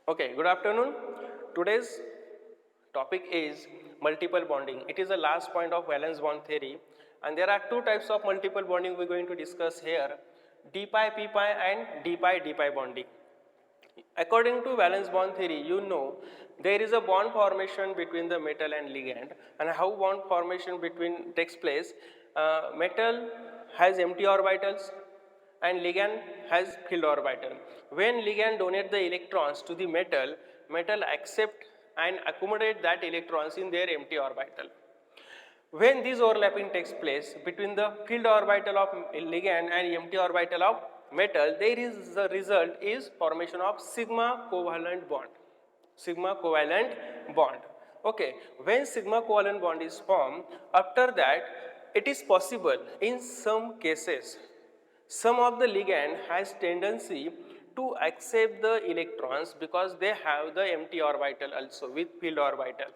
Okay, good afternoon. Today's topic is multiple bonding. It is the last point of valence bond theory, and there are two types of multiple bonding we're going to discuss here: d pi p pi and d pi bonding. According to valence bond theory, you know there is a bond formation between the metal and ligand, and how bond formation between takes place. Metal has empty orbitals and ligand has filled orbital. When ligand donate the electrons to the metal, metal accept and accommodate that electrons in their empty orbital. When this overlapping takes place between the filled orbital of ligand and empty orbital of metal, there is the result is formation of sigma covalent bond. Sigma covalent bond. Okay, when sigma covalent bond is formed, after that it is possible in some cases, some of the ligand has tendency to accept the electrons because they have the empty orbital also with filled orbital.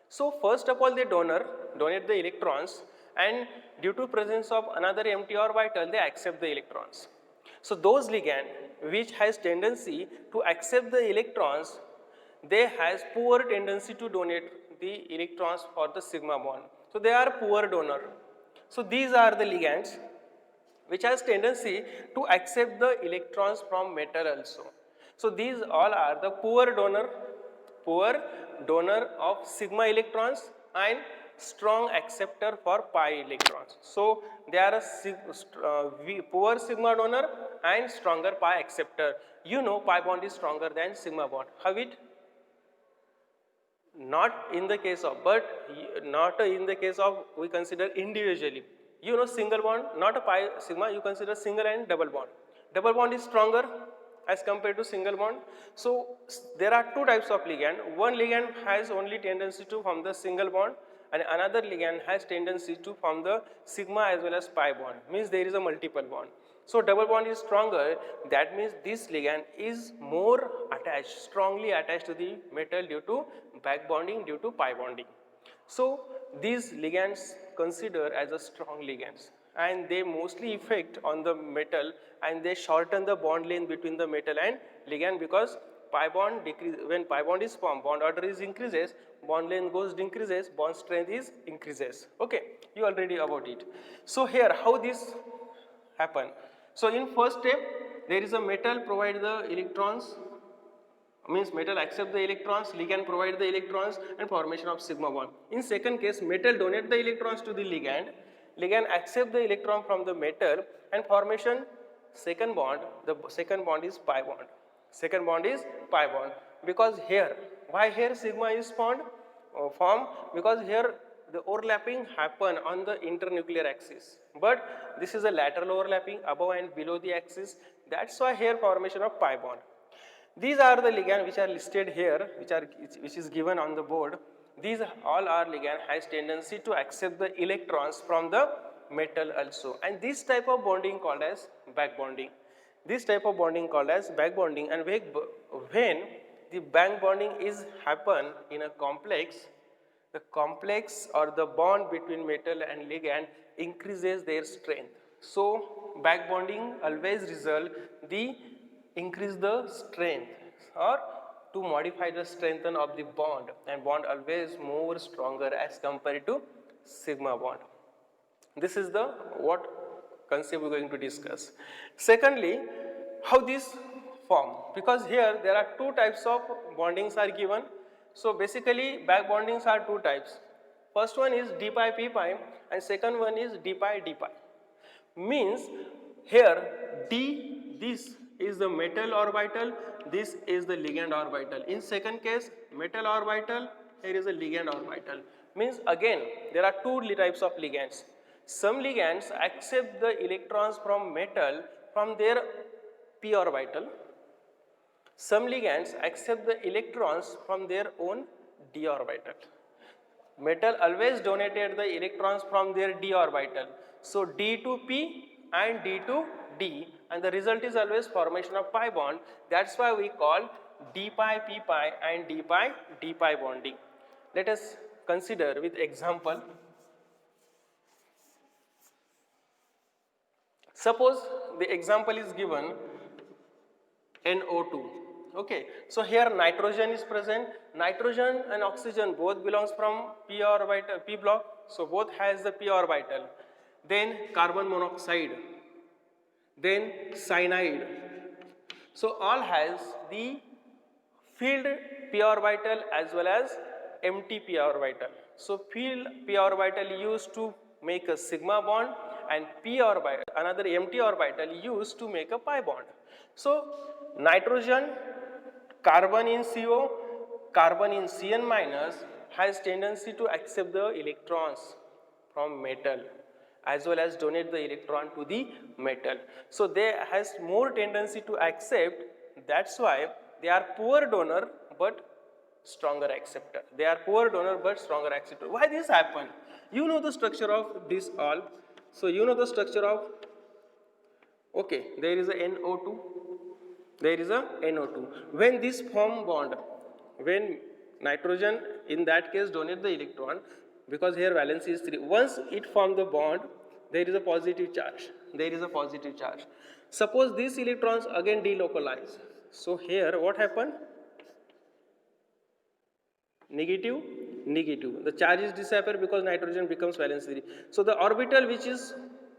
So first of all, they donate the electrons, and due to presence of another empty orbital, they accept the electrons. So those ligand which has tendency to accept the electrons, they has poor tendency to donate the electrons for the sigma bond. So they are poor donor. So these are the ligands which has tendency to accept the electrons from metal also. So these all are the poor donor of sigma electrons and strong acceptor for pi electrons. So they are a poor sigma donor and stronger pi acceptor. You know pi bond is stronger than sigma bond. How it? Not in the case of, but not in the case of we consider individually. You know single bond, not a pi sigma, you consider single and double bond. Double bond is stronger as compared to single bond. So there are two types of ligand. One ligand has only tendency to form the single bond, and another ligand has tendency to form the sigma as well as pi bond, means there is a multiple bond. So double bond is stronger, that means this ligand is more attached, strongly attached to the metal due to back bonding, due to pi bonding. So these ligands consider as a strong ligands, and they mostly effect on the metal, and they shorten the bond length between the metal and ligand, because pi bond decrease, when pi bond is formed, bond order is increases, bond length goes decreases, bond strength is increases. Okay, you already about it. So here how this happen? So in first step, there is a metal provide the electrons, means metal accept the electrons, ligand provide the electrons, and formation of sigma bond. In second case, metal donate the electrons to the ligand, ligand accept the electron from the metal, and formation second bond. The second bond is pi bond. Second bond is pi bond, because here, why here sigma is formed, because here the overlapping happen on the internuclear axis, but this is a lateral overlapping above and below the axis. That's why here formation of pi bond. These are the ligand which are listed here, which is given on the board. These all are ligand has tendency to accept the electrons from the metal also, and this type of bonding called as back bonding. This type of bonding called as back bonding, and when the back bonding is happen in a complex, the complex or the bond between metal and ligand increases their strength. So back bonding always result the increase the strength, or to modify the strengthen of the bond, and bond always more stronger as compared to sigma bond. This is the what concept we are going to discuss. Secondly, how this form, because here there are two types of bondings are given. So basically back bondings are two types. First one is d pi p pi, and second one is d pi d pi. Means here d, this is the metal orbital, this is the ligand orbital. In second case, metal orbital, here is a ligand orbital. Means again there are two types of ligands. Some ligands accept the electrons from metal from their p orbital. Some ligands accept the electrons from their own d orbital. Metal always donated the electrons from their d orbital. So d to p and d to d, and the result is always formation of pi bond. That's why we call d pi p pi and d pi bonding. Let us consider with example. Suppose the example is given NO2. Okay, so here nitrogen is present. Nitrogen and oxygen both belongs from p orbital, p block. So both has the p orbital. Then carbon monoxide. Then cyanide. So all has the filled p orbital as well as empty p orbital. So filled p orbital used to make a sigma bond, and p orbital, another empty orbital used to make a pi bond. So nitrogen, carbon in CO, carbon in Cn minus has tendency to accept the electrons from metal as well as donate the electron to the metal. So they has more tendency to accept, that's why they are poor donor but stronger acceptor. They are poor donor but stronger acceptor. Why this happen? You know the structure of this all. So you know the structure of, okay, there is a NO2, there is a NO2. When this form bond, when nitrogen in that case donate the electron, because here valency is 3, once it form the bond, there is a positive charge, there is a positive charge. Suppose these electrons again delocalize. So here what happened? Negative, negative. The charges disappear because nitrogen becomes valence 3. So the orbital which is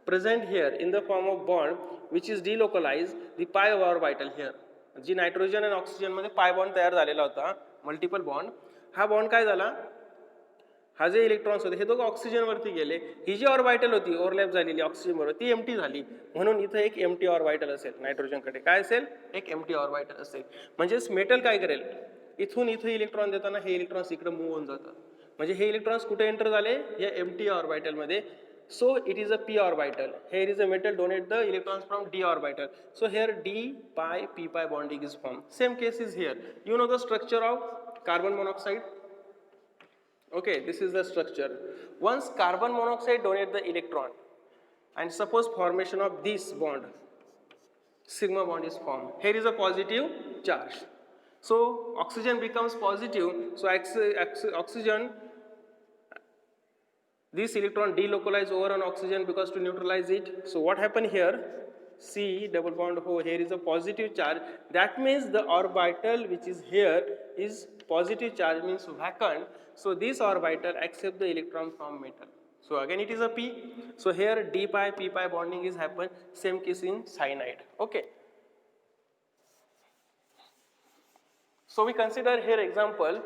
present here in the form of bond which is delocalized, the pi orbital here, जी nitrogen आणि oxygen मध्ये pi bond तयार झालेला होता, multiple bond, हा bond काय झाला, हा जे इलेक्ट्रॉन्स होते हे दोघं ऑक्सिजन वरती गेले, ही जी ऑर्बिटल होती ओव्हरलॅप झालेली ऑक्सिजन बरोबर ती एम्प्टी झाली, म्हणून इथं एक एम्प्टी ऑर्बिटल असेल, नायट्रोजनकडे काय असेल, एक एम्प्टी ऑर्बिटल असेल. म्हणजेच मेटल काय करेल, इथून इथं इलेक्ट्रॉन देताना हे इलेक्ट्रॉन्स इकडे मूव्ह होऊन जातात, म्हणजे हे इलेक्ट्रॉन्स कुठे एंटर झाले, या एम्प्टी ऑर्बिटल मध्ये. So it is a p orbital. Here is a metal donate the electrons from d orbital. So here d pi p pi bonding is formed. Same case is here. You know the structure of carbon monoxide. Okay, this is the structure. Once carbon monoxide donate the electron, and suppose formation of this bond, sigma bond is formed. Here is a positive charge. So oxygen becomes positive. So oxygen, this electron delocalize over on oxygen because to neutralize it. So what happened here? C double bond O, here is a positive charge. That means the orbital which is here is positive charge, means vacant. So this orbital accept the electron from metal. So again it is a p. So here d pi p pi bonding is happen. Same case in cyanide. Okay. So we consider here example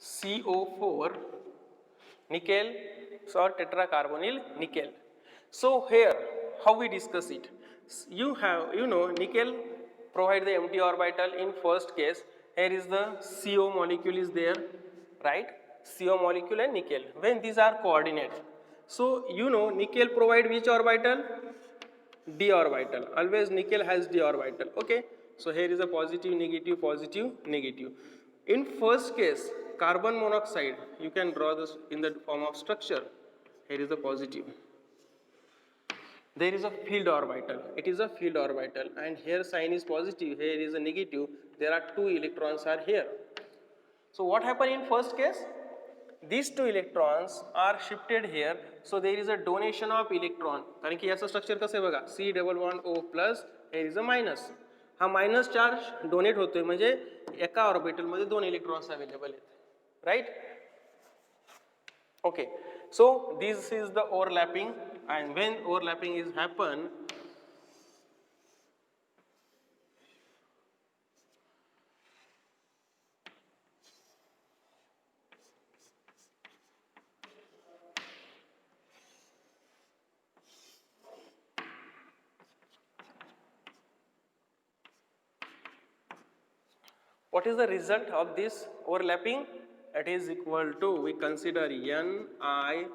NiCO4 nickel or tetracarbonyl nickel. So here how we discuss it? You know nickel provide the empty orbital in first case. Here is the CO molecule is there, right? CO molecule and nickel. When these are coordinates, so you know nickel provide which orbital? D orbital. Always nickel has D orbital. Okay. So here is a positive, negative, positive, negative. In first case, carbon monoxide, you can draw this in the form of structure. Here is a positive. There is a filled orbital. It is a filled orbital, and here sign is positive. Here is a negative. There are two electrons are here. So what happened in first case? These two electrons are shifted here. So there is a donation of electron. कारण की याचं structure कसं आहे बघा, C double bond O plus, here is a minus. हा minus charge donate होतोय, म्हणजे एका ऑर्बिटल मध्ये दोन इलेक्ट्रॉन्स अवेलेबल आहेत, right? Okay. So this is the overlapping, and when overlapping is happen, what is the result of this overlapping? It is equal to, we consider NiC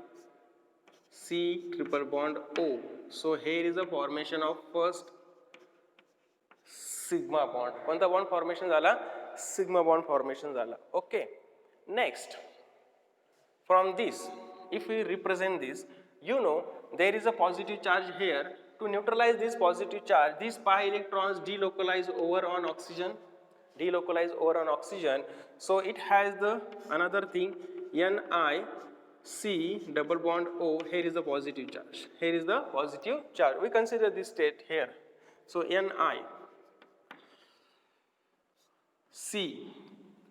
triple bond O. So here is a formation of first sigma bond. कोणता bond formation झाला? Sigma bond formation झाला. Okay. Next, from this, if we represent this, you know there is a positive charge here. To neutralize this positive charge, these pi electrons delocalize over on oxygen. Delocalize over on oxygen. So it has the another thing, NiC double bond O. Here is the positive charge. Here is the positive charge. We consider this state here. So Ni, C,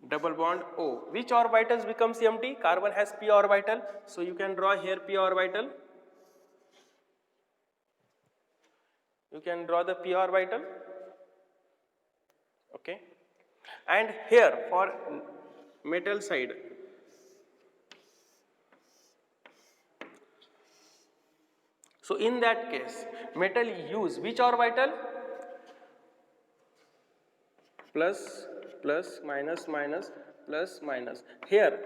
double bond O. Which orbitals becomes empty? Carbon has p orbital. So you can draw here p orbital. You can draw the p orbital. Okay. And here for metal side, so in that case, metal use which orbital? Plus, plus, minus, minus, plus, minus. Here,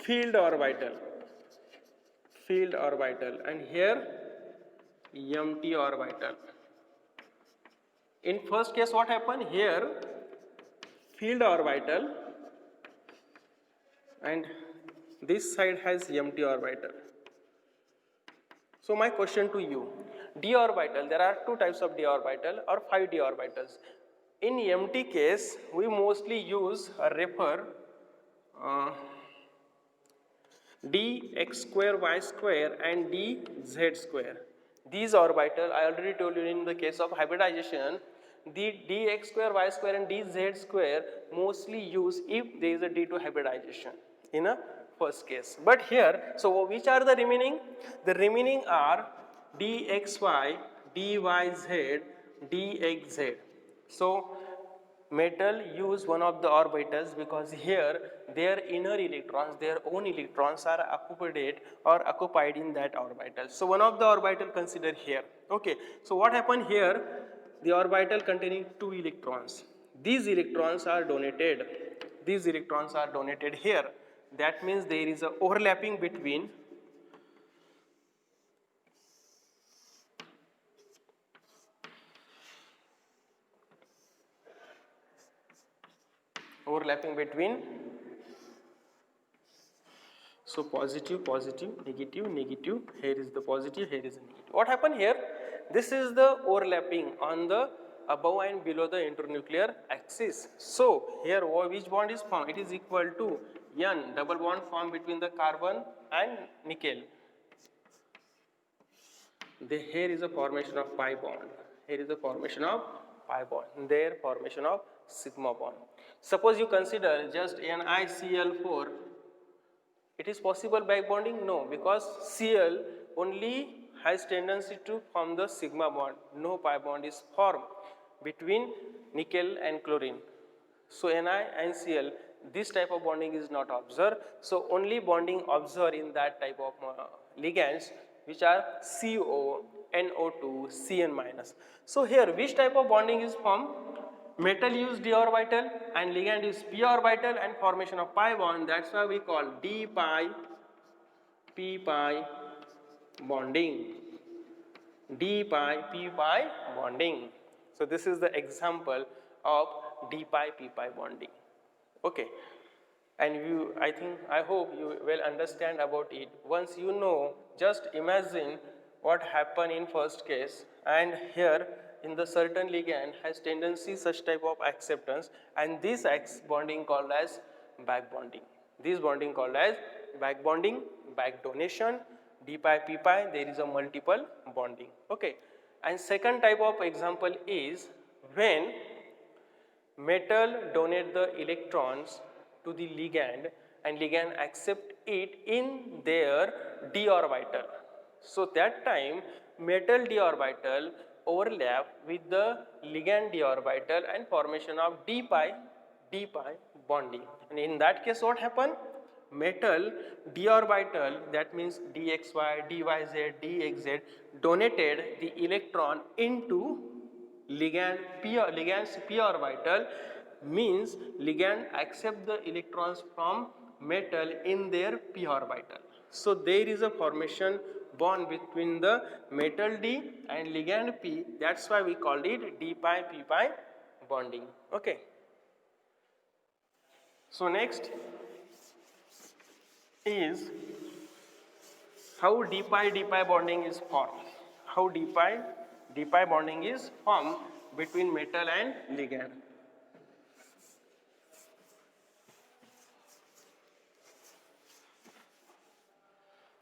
field orbital, and here, empty orbital. In first case, what happened? Here, field orbital, and this side has empty orbital. So my question to you, d orbital, there are two types of d orbital or 5 d orbitals. In empty case, we mostly use or refer dx square y square and dz square. These orbital, I already told you in the case of hybridization, the dx square y square and dz square mostly use if there is a d2 hybridization in a first case. But here, so which are the remaining? The remaining are dxy, dyz, dxz. So metal use one of the orbitals because here their inner electrons, their own electrons are occupied in that orbital. So one of the orbital considered here. Okay, so what happened here? The orbital containing 2 electrons. These electrons are donated. These electrons are donated here. That means there is a overlapping between so positive, positive, negative, negative, here is the positive, here is the negative. What happened here? This is the overlapping on the above and below the internuclear axis. So here which bond is formed? It is equal to N, double bond formed between the carbon and nickel. Here is a formation of pi bond. Here is a formation of pi bond. There formation of sigma bond. Suppose you consider just NiCl4. It is possible back bonding? No, because Cl only has tendency to form the sigma bond. No pi bond is formed between nickel and chlorine. So Ni and Cl, this type of bonding is not observed. So only bonding observed in that type of ligands which are CO, NO2, Cn minus. So here which type of bonding is formed? Metal use d orbital and ligand is p orbital and formation of pi bond. That's why we call d pi p pi bonding. D pi p pi bonding. So this is the example of d pi p pi bonding. Okay, and I hope you will understand about it. Once you know, just imagine what happened in first case, and here in the certain ligand has tendency such type of acceptance, and this bonding called as back bonding. This bonding called as back bonding, back donation, d pi p pi, there is a multiple bonding. Okay, and second type of example is when metal donate the electrons to the ligand and ligand accept it in their d orbital. So that time metal d orbital overlap with the ligand d orbital and formation of d pi bonding. And in that case what happened? Metal d orbital, that means dxy, dyz, dxz, donated the electron into ligand's p orbital, means ligand accept the electrons from metal in their p orbital. So there is a formation bond between the metal D and ligand P. That's why we called it d pi p pi bonding. Okay. So next is how d pi bonding is formed. How d pi bonding is formed between metal and ligand.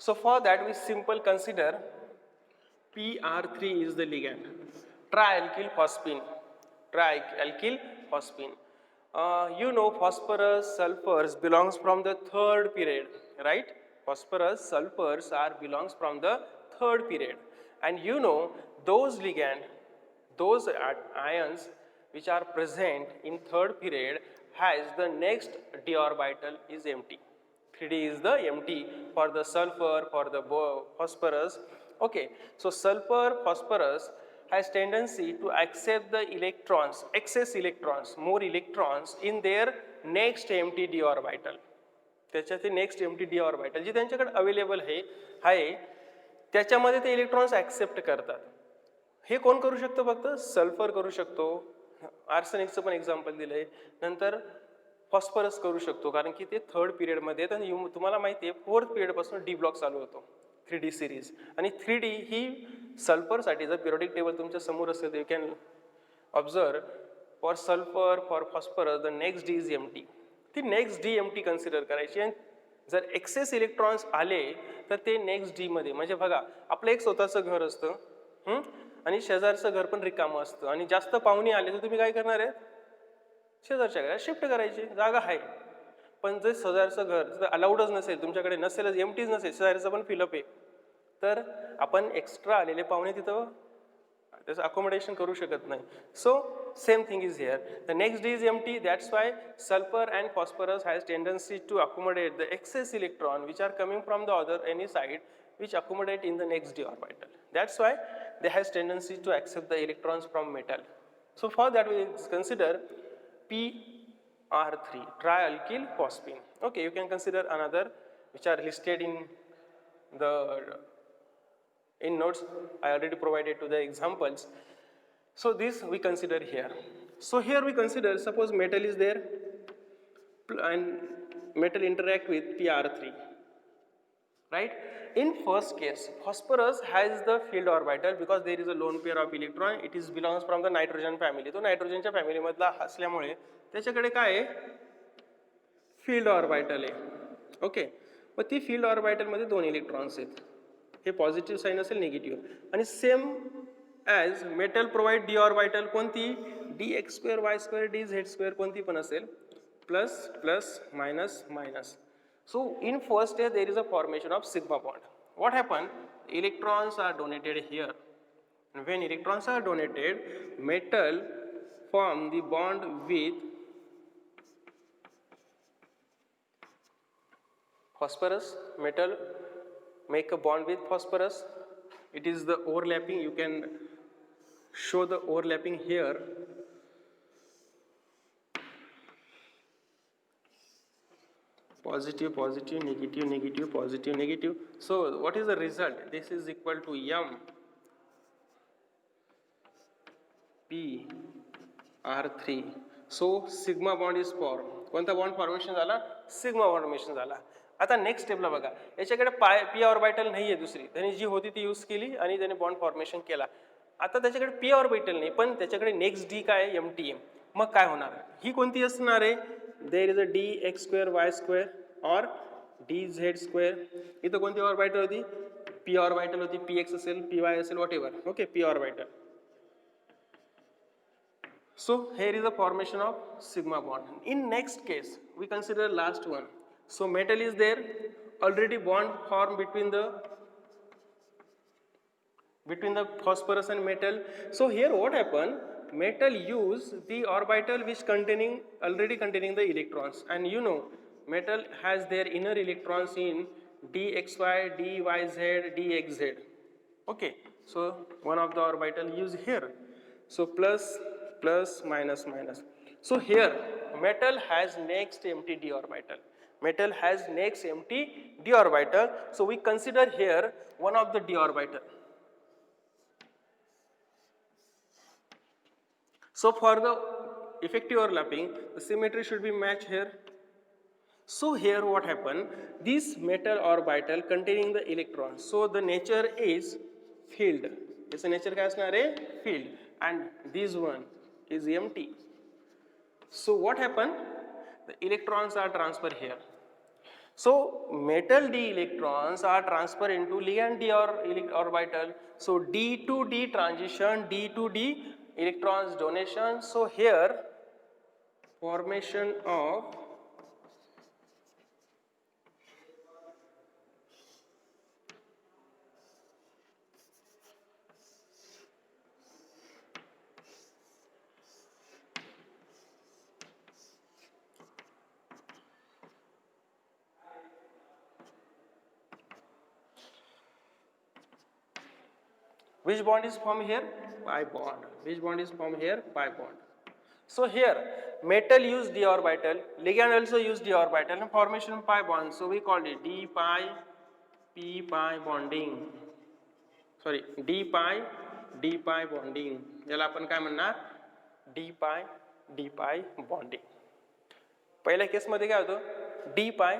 So for that we simple consider PR3 is the ligand. trialkyl phosphine. Trialkyl phosphine. You know phosphorus sulfurs belongs from the third period, right? Phosphorus sulfurs are belongs from the third period, and you know those ligand, those ions which are present in third period has the next d orbital is empty. 3d is the empty for the sulfur, for the phosphorus. Okay, so sulfur, phosphorus has tendency to accept the electrons, excess electrons, more electrons in their next empty d orbital. त्याच्यात next empty D orbital जी त्यांच्याकडे available आहे त्याच्यामध्ये ते electrons accept करतात. हे कोण करू शकतो? फक्त सल्फर करू शकतो. आर्सेनिकचं पण एक्झाम्पल दिलं आहे. नंतर फॉस्फरस करू शकतो कारण की ते थर्ड पिरियडमध्ये आहेत आणि तुम्हाला माहिती आहे फोर्थ पिरियडपासून डी ब्लॉक चालू होतो 3D सिरीज. आणि 3D ही सल्फरसाठी जर पिरियडिक टेबल तुमच्या समोर असेल तर you can observe for sulphur, for phosphorus the next D is empty. ती नेक्स्ट डी एम्प्टी कन्सिडर करायची आणि जर एक्सेस इलेक्ट्रॉन्स आले तर ते नेक्स्ट डी मध्ये, म्हणजे बघा आपलं एक स्वतःचं घर असतं आणि शेजारचं घर पण रिकामं असतं आणि जास्त पाहुणे आले तर तुम्ही काय करणार आहे? शेजारच्या घरात शिफ्ट करायची, जागा आहे. पण जर शेजारचं घर जर अलाउडच नसेल, तुमच्याकडे नसेलच, एम्प्टीच नसेल, शेजारचं पण फिलअप आहे, तर आपण एक्स्ट्रा आलेले पाहुणे तिथं त्याचं अकोमोडेशन करू शकत नाही. सो same thing is here. The next D is empty. That's why sulfur and phosphorus has tendency to accommodate the excess electron which are coming from the other any side, which accommodate in the next d orbital. That's why they has tendency to accept the electrons from metal. So for that we consider PR3, trialkyl phosphine. Okay, you can consider another which are listed in the notes. I already provided to the examples. So this we consider here. So here we consider, suppose metal is there and metal interact with PR3, right? In first case, phosphorus has the field orbital because there is a lone pair of electron. It is belongs from the nitrogen family. तो नायट्रोजनच्या family मधला असल्यामुळे त्याच्याकडे काय आहे? Filled orbital आहे. Okay, मग ती filled orbital मध्ये दोन इलेक्ट्रॉन्स आहेत. हे पॉझिटिव्ह साइन असेल, निगेटिव्ह. आणि same as metal provide D orbital कोणती? dx² y² dz² कोणती पण असेल, plus plus minus minus. So in first stage there is a formation of sigma bond. What happened? Electrons are donated here. And when electrons are donated, metal form the bond with phosphorus. Metal make a bond with phosphorus. It is the overlapping. You can show the overlapping here. Positive, positive, negative, negative, positive, negative. So what is the result? This is equal to M P R3. So sigma bond is formed. कोणता bond formation झाला? Sigma formation झाला. आता next स्टेपला बघा, याच्याकडे P orbital नाही आहे दुसरी, त्याने जी होती ती यूज केली आणि त्याने बॉन्ड फॉर्मेशन केला. आता त्याच्याकडे पी ऑर्बिटल नाही, पण त्याच्याकडे नेक्स्ट डी काय? MTM. मग काय होणार? ही कोणती असणार आहे? There is a dx² y² और dz². इथं कोणती ऑर्बिटल होती? पी ऑर्बिटल होती. px असेल, py असेल, what ever. Okay, P orbital. So here is the formation of sigma bond. In next case, we consider last one. So metal is there, already bond formed between the phosphorus and metal. So here what happened? Metal use the orbital which already containing the electrons, and you know metal has their inner electrons in dxy, dyz, dxz. Okay, so one of the orbital used here. So plus plus minus minus. So here metal has next empty d orbital. Metal has next empty d orbital. So we consider here one of the d orbital. So for the effective overlapping, the symmetry should be matched here. So here what happened? This metal orbital containing the electrons. So the nature is field. Its nature काय असणार आहे? Field. And this one is empty. So what happened? The electrons are transferred here. So metal d electrons are transferred into ligand d orbital. So d to d transition, d to d electrons donation. So here formation of which bond is formed here? Pi bond. Which bond is formed here? Pi bond. So here metal use d orbital, ligand also use d orbital and formation of pi bond. So we call it d pi p pi bonding. Sorry, d pi bonding. याला आपण काय म्हणणार? d pi bonding. पहिल्या केसमध्ये काय होतं? d pi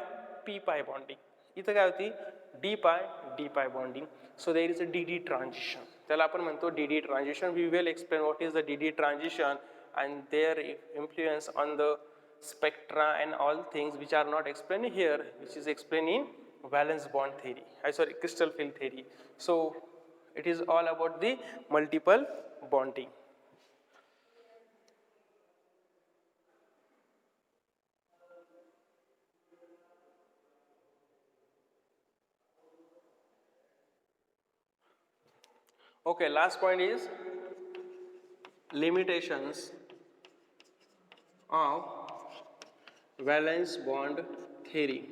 p pi bonding. इथं काय होती? d pi bonding. So there is a dd transition. त्याला आपण म्हणतो dd transition. We will explain what is the dd transition and their influence on the spectra and all things which are not explained here, which is explained in valence bond theory. Sorry, crystal field theory. So it is all about the multiple bonding. Okay, last point is limitations of valence bond theory.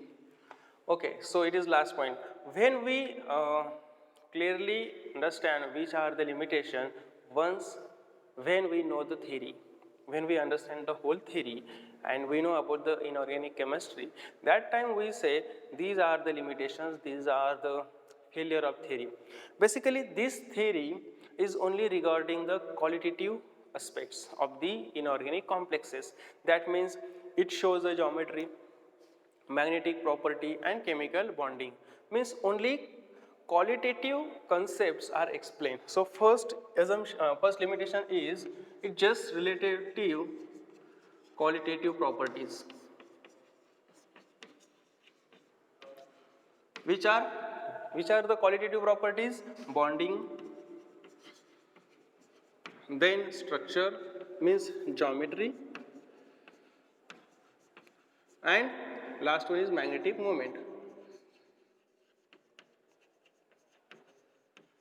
Okay, so it is last point. When we clearly understand which are the limitations, when we know the theory, when we understand the whole theory and we know about the inorganic chemistry, that time we say these are the limitations, these are the failure of theory. Basically this theory is only regarding the qualitative aspects of the inorganic complexes. That means it shows the geometry, magnetic property and chemical bonding. Means only qualitative concepts are explained. So first assumption, first limitation is it just related to qualitative properties. Which are the qualitative properties? Bonding, then structure means geometry, and last one is magnetic moment.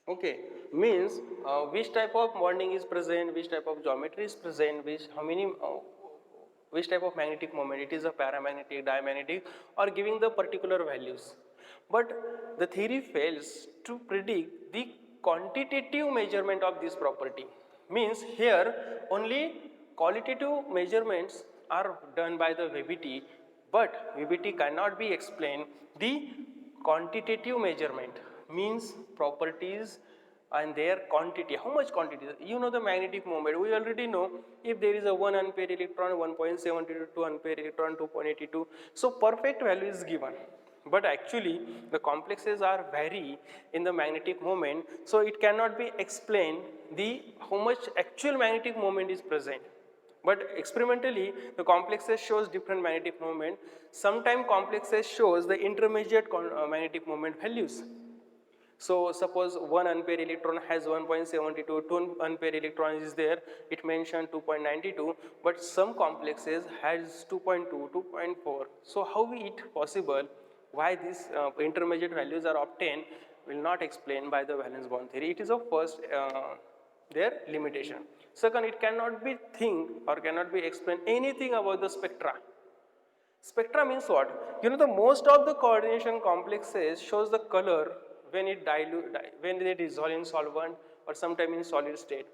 Okay, means which type of bonding is present, which type of geometry is present, which type of magnetic moment, it is a paramagnetic, diamagnetic, or giving the particular values. But the theory fails to predict the quantitative measurement of this property. Means here only qualitative measurements are done by the VBT, but VBT cannot be explained the quantitative measurement, means properties and their quantity. How much quantity? You know the magnetic moment. We already know if there is a 1 unpaired electron, 1.72, 2 unpaired electron, 2.82. So perfect value is given. But actually the complexes are vary in the magnetic moment, so it cannot be explained the how much actual magnetic moment is present. But experimentally the complexes shows different magnetic moment. Sometimes complexes shows the intermediate magnetic moment values. So suppose one unpaired electron has 1.72, two unpaired electrons is there, it mentioned 2.92, but some complexes has 2.2, 2.4. So how is it possible? Why these intermediate values are obtained will not explain by the valence bond theory. It is of first their limitation. Second, it cannot be think or cannot be explained anything about the spectra. Spectra means what? You know the most of the coordination complexes shows the color when it when they dissolve in solvent or sometime in solid state.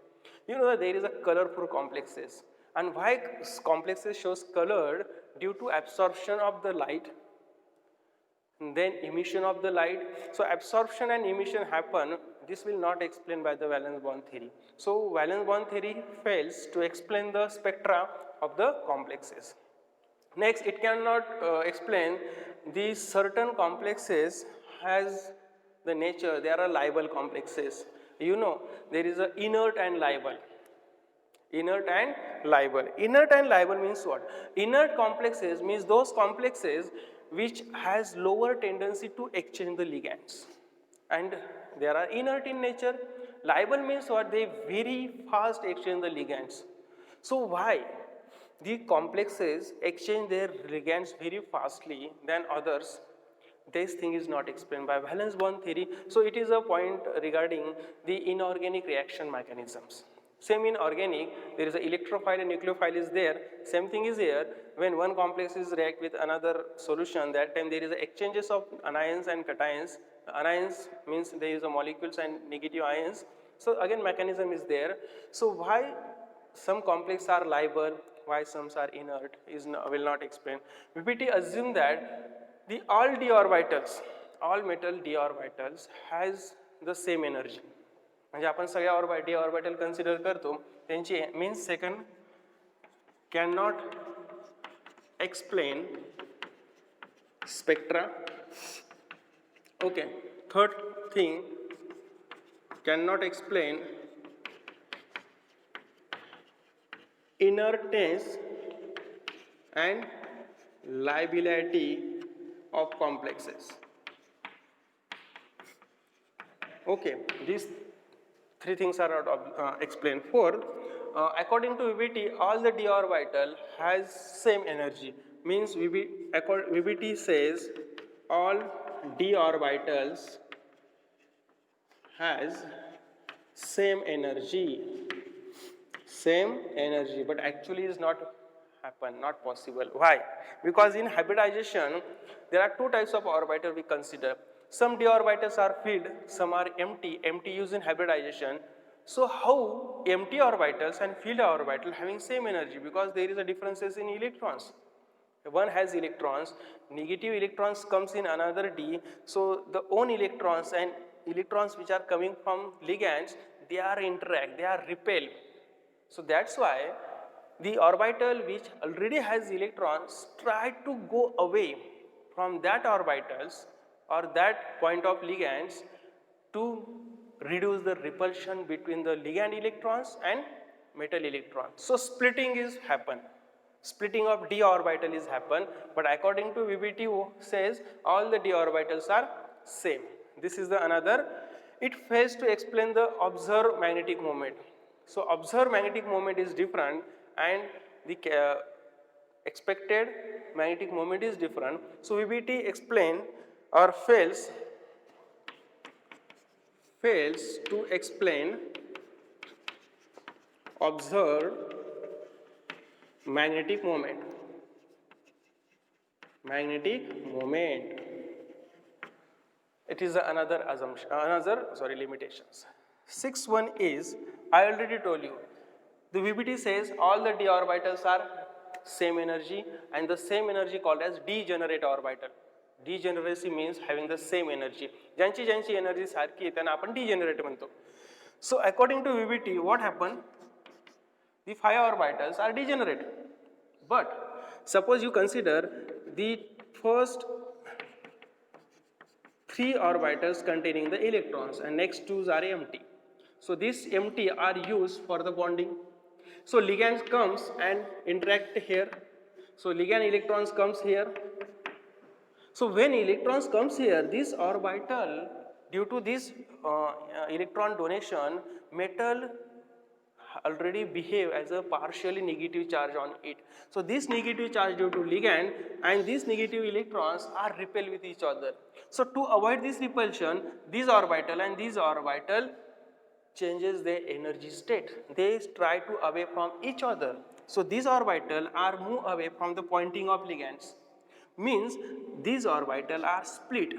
You know that there is a color for complexes. And why complexes shows colored? Due to absorption of the light, then emission of the light. So absorption and emission happen. This will not explain by the valence bond theory. So valence bond theory fails to explain the spectra of the complexes. Next, it cannot explain these certain complexes has the nature, there are liable complexes. You know, there is a inert and liable. Inert and liable. Inert and liable means what? Inert complexes means those complexes which has lower tendency to exchange the ligands, and they are inert in nature. Liable means what? They very fast exchange the ligands. So why the complexes exchange their ligands very fastly than others? This thing is not explained by valence bond theory. So it is a point regarding the inorganic reaction mechanisms. Same in organic, there is an electrophile and nucleophile is there. Same thing is here. When one complex is react with another solution, that time there is exchanges of anions and cations. Anions means there is a molecules and negative ions. So again mechanism is there. So why some complexes are liable, why some are inert is will not explain. VPT assume that the all d orbitals, all metal d orbitals has the same energy. म्हणजे आपण सगळ्या D orbital consider करतो त्यांची means second can not explain spectra. Okay, third thing can not explain inertness and liability of complexes. Okay, these three things are not explained. Fourth, according to VBT, all the d orbital has same energy. Means VBT says all d orbitals has same energy, but actually is not happen, not possible. Why? Because in hybridization there are two types of orbital we consider. Some d orbitals are filled, some are empty used in hybridization. So how empty orbitals and filled orbital having same energy? Because there is a differences in electrons. One has electrons, negative electrons comes in another d, so the own electrons and electrons which are coming from ligands, they are interact, they are repel. So that's why the orbital which already has electrons try to go away from that orbitals or that point of ligands to reduce the repulsion between the ligand electrons and metal electrons. So splitting is happen. Splitting of d orbital is happen, but according to VBT says all the d orbitals are same. This is the another. It fails to explain the observed magnetic moment. So observed magnetic moment is different and the expected magnetic moment is different. So VBT explain or fails to explain observed magnetic moment. It is another assumption, limitations. Sixth one is, I already told you, the VBT says all the d orbitals are same energy and the same energy called as degenerate orbital. Degeneracy means having the same energy. ज्यांची energy सारखी आहे त्यांना आपण degenerate म्हणतो. So according to VBT, what happened? The 5 orbitals are degenerate. But suppose you consider the first 3 orbitals containing the electrons and next 2 are empty. So these empty are used for the bonding. So ligand comes and interact here. So ligand electrons comes here. So when electrons comes here, this orbital, due to this electron donation, metal already behave as a partially negative charge on it. So this negative charge due to ligand and these negative electrons are repel with each other. So to avoid this repulsion, this orbital and this orbital changes their energy state. They try to away from each other. So these orbital are move away from the pointing of ligands. Means these orbital are split.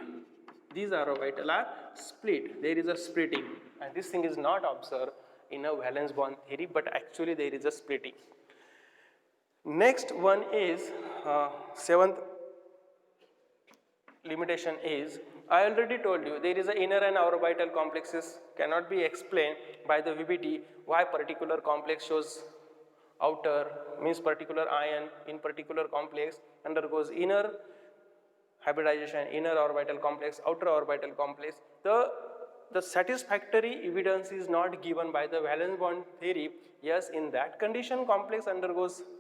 These orbital are split. There is a splitting, and this thing is not observed in a valence bond theory, but actually there is a splitting. Next one is seventh limitation is, I already told you there is an inner and orbital complexes cannot be explained by the VBT. Why particular complex shows outer, means particular ion in particular complex undergoes inner hybridization, inner orbital complex, outer orbital complex. The satisfactory evidence is not given by the valence bond theory. Yes, in that condition complex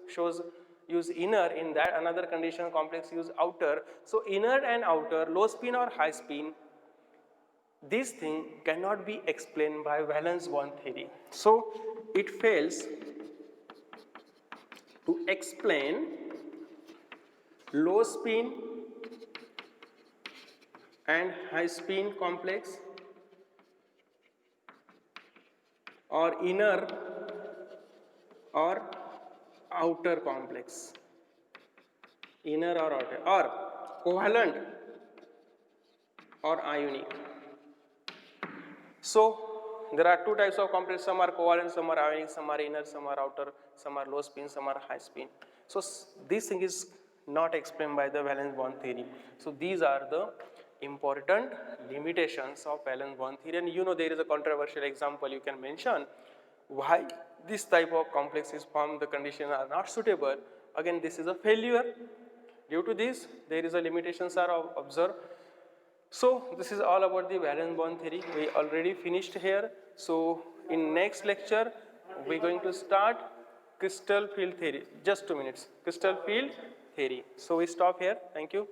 shows use inner, in that another conditional complex use outer. So inner and outer, low spin or high spin, this thing cannot be explained by valence bond theory. So it fails to explain low spin and high spin complex or inner or outer complex, inner or outer, or covalent or ionic. So there are two types of complex, some are covalent, some are ionic, some are inner, some are outer, some are low spin, some are high spin. So this thing is not explained by the valence bond theory. So these are the important limitations of valence bond theory, and you know there is a controversial example you can mention why this type of complex is formed, the conditions are not suitable. Again, this is a failure. Due to this, there is a limitations are observed. So this is all about the valence bond theory. We already finished here. So in next lecture, we're going to start crystal field theory. Just 2 minutes. Crystal field theory. So we stop here. Thank you.